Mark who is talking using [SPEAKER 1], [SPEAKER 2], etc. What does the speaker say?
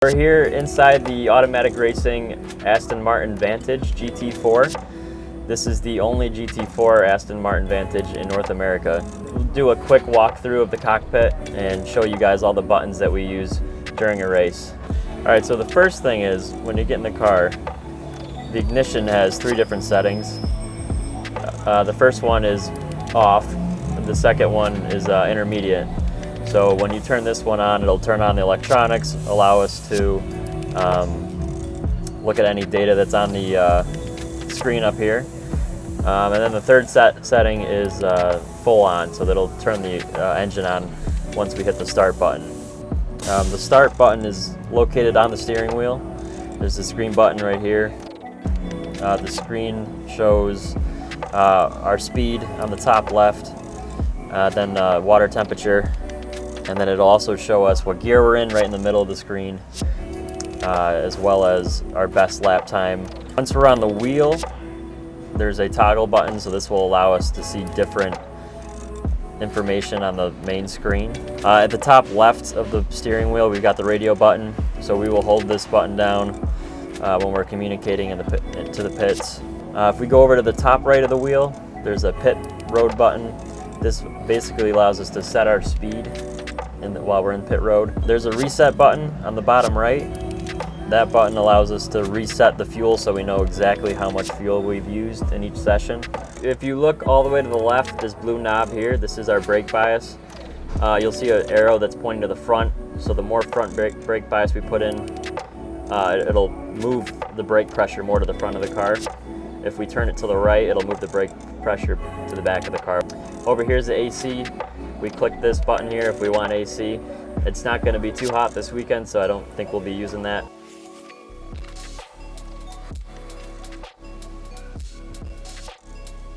[SPEAKER 1] We're here inside the automatic racing Aston Martin Vantage GT4. This is the only GT4 Aston Martin Vantage in North America. We'll do a quick walkthrough of the cockpit and show you guys all the buttons that we use during a race. Alright, so the first thing is, when you get in the car, the ignition has 3 different settings. The first one is off, and the second one is intermediate. So when you turn this one on, it'll turn on the electronics, allow us to look at any data that's on the screen up here. And then the third setting is full on, so that'll turn the engine on once we hit the start button. The start button is located on the steering wheel. There's this green button right here. The screen shows our speed on the top left, then water temperature, and then it'll also show us what gear we're in right in the middle of the screen, as well as our best lap time. Once we're on the wheel, there's a toggle button, so this will allow us to see different information on the main screen. At the top left of the steering wheel, we've got the radio button, so we will hold this button down when we're communicating to the pits. If we go over to the top right of the wheel, there's a pit road button. This basically allows us to set our speed while we're in pit road. There's a reset button on the bottom right. That button allows us to reset the fuel so we know exactly how much fuel we've used in each session. If you look all the way to the left, this blue knob here, this is our brake bias. You'll see an arrow that's pointing to the front, so the more front brake bias we put in, it'll move the brake pressure more to the front of the car. If we turn it to the right, it'll move the brake pressure to the back of the car. Over here's the AC. We click this button here if we want AC. It's not going to be too hot this weekend, so I don't think we'll be using that.